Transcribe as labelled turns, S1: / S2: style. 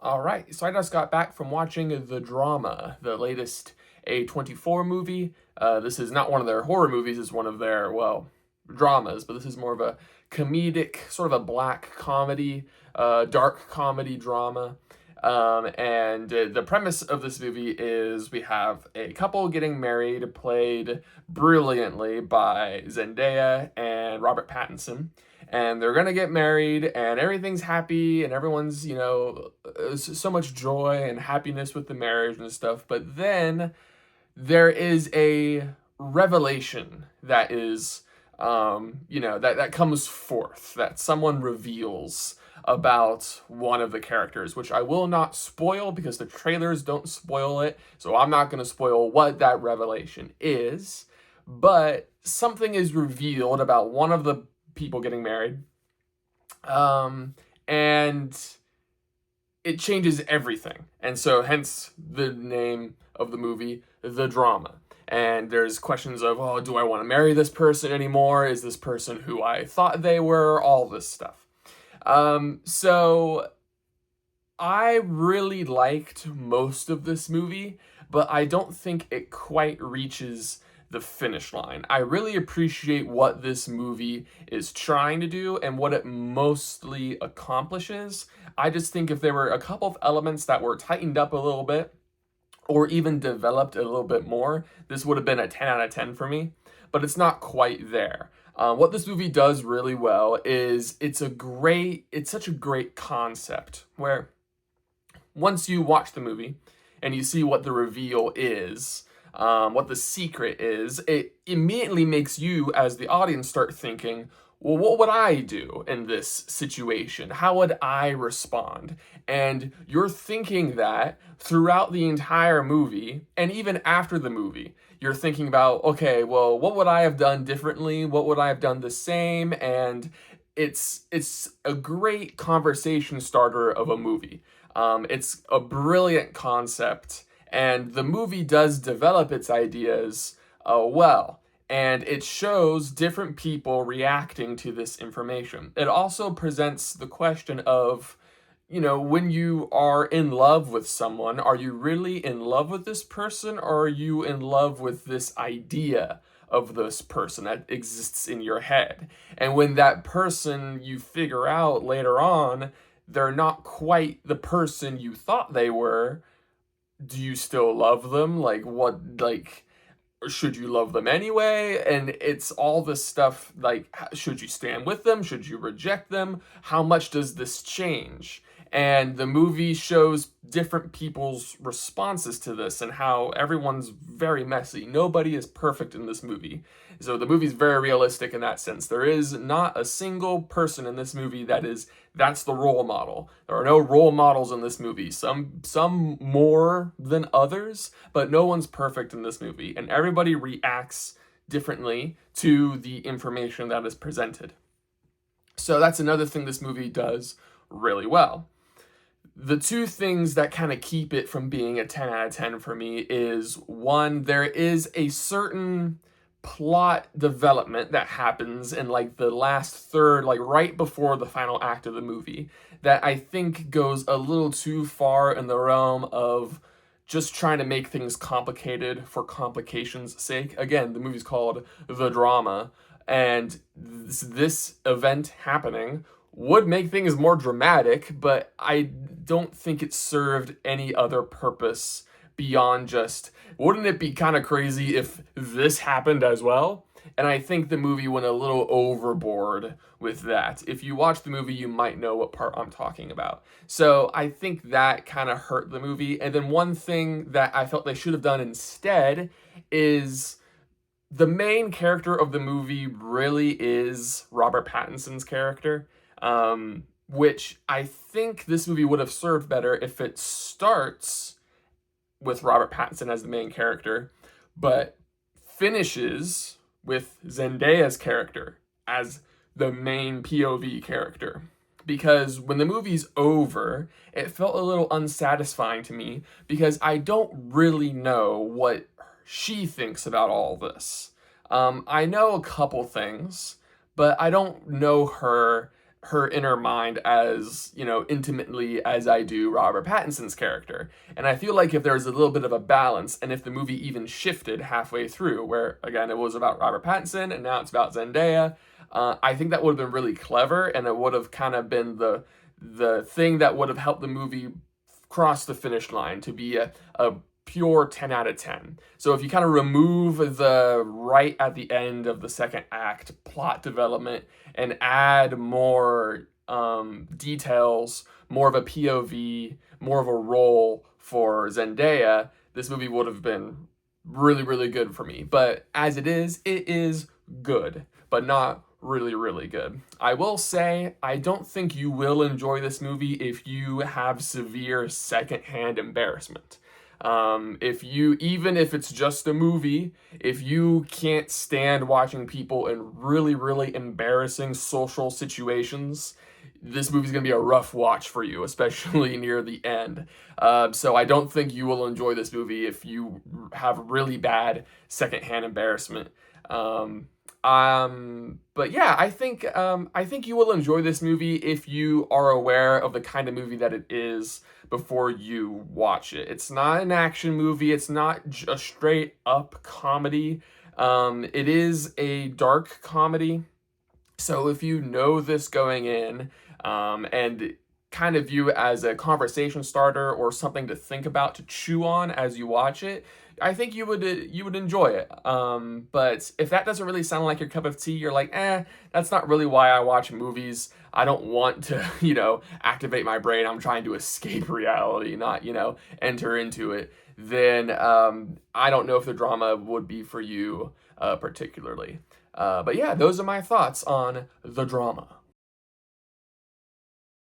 S1: All right, so I just got back from watching The Drama, the latest A24 movie. This is not one of their horror movies, it's one of their, well, dramas, but this is more of a comedic, sort of a black comedy, dark comedy drama. And the premise of this movie is we have a couple getting married, played brilliantly by Zendaya and Robert Pattinson, and they're gonna get married and everything's happy and everyone's so much joy and happiness with the marriage and stuff, but then there is a revelation that is that comes forth, that someone reveals about one of the characters, which I will not spoil because the trailers don't spoil it, so I'm not going to spoil what that revelation is. But something is revealed about one of the people getting married, and it changes everything. And so, hence the name of the movie, The Drama. And there's questions of, oh, do I want to marry this person anymore? Is this person who I thought they were? All this stuff. So I really liked most of this movie, but I don't think it quite reaches the finish line. I really appreciate what this movie is trying to do and what it mostly accomplishes. I just think if there were a couple of elements that were tightened up a little bit or even developed a little bit more, this would have been a 10 out of 10 for me, but it's not quite there. What this movie does really well is it's such a great concept where once you watch the movie and you see what the reveal is, what the secret is, it immediately makes you, as the audience, start thinking, well, what would I do in this situation? How would I respond? And you're thinking that throughout the entire movie, and even after the movie, you're thinking about, okay, well, what would I have done differently? What would I have done the same? And it's a great conversation starter of a movie. It's a brilliant concept, and the movie does develop its ideas well, and it shows different people reacting to this information. It also presents the question of, when you are in love with someone, are you really in love with this person, or are you in love with this idea of this person that exists in your head? And when that person, you figure out later on, they're not quite the person you thought they were, do you still love them? Should you love them anyway? And it's all this stuff like, should you stand with them? Should you reject them? How much does this change? And the movie shows different people's responses to this and how everyone's very messy. Nobody is perfect in this movie. So the movie's very realistic in that sense. There is not a single person in this movie that's the role model. There are no role models in this movie. Some more than others, but no one's perfect in this movie. And everybody reacts differently to the information that is presented. So that's another thing this movie does really well. The two things that kind of keep it from being a 10 out of 10 for me is, one, there is a certain plot development that happens in like the last third, like right before the final act of the movie, that I think goes a little too far in the realm of just trying to make things complicated for complication's sake. Again, the movie's called The Drama, and this event happening would make things more dramatic, but I don't think it served any other purpose beyond just, wouldn't it be kind of crazy if this happened as well? And I think the movie went a little overboard with that. If you watch the movie, you might know what part I'm talking about. So I think that kind of hurt the movie. And then one thing that I felt they should have done instead is, the main character of the movie really is Robert Pattinson's character, which I think this movie would have served better if it starts with Robert Pattinson as the main character, but finishes with Zendaya's character as the main POV character. Because when the movie's over, it felt a little unsatisfying to me because I don't really know what she thinks about all this. I know a couple things, but I don't know her her inner mind as, you know, intimately as I do Robert Pattinson's character. And I feel like if there's a little bit of a balance, and if the movie even shifted halfway through, where again it was about Robert Pattinson and now it's about Zendaya, I think that would have been really clever, and it would have kind of been the thing that would have helped the movie cross the finish line to be a pure 10 out of 10. So if you kind of remove the right at the end of the second act plot development and add more details, more of a POV, more of a role for Zendaya, this movie would have been really, really good for me. But as it is good, but not really, really good. I will say, I don't think you will enjoy this movie if you have severe secondhand embarrassment. Even if it's just a movie, if you can't stand watching people in really, really embarrassing social situations, this movie's gonna be a rough watch for you, especially near the end. So I don't think you will enjoy this movie if you have really bad secondhand embarrassment. But yeah, I think you will enjoy this movie if you are aware of the kind of movie that it is before you watch it. It's not an action movie. It's not a straight up comedy. It is a dark comedy. So if you know this going in, and kind of view it as a conversation starter or something to think about, to chew on as you watch it, I think you would enjoy it. But if that doesn't really sound like your cup of tea, you're like, that's not really why I watch movies. I don't want to, activate my brain. I'm trying to escape reality, not, enter into it. Then I don't know if the drama would be for you particularly. But yeah, those are my thoughts on The Drama.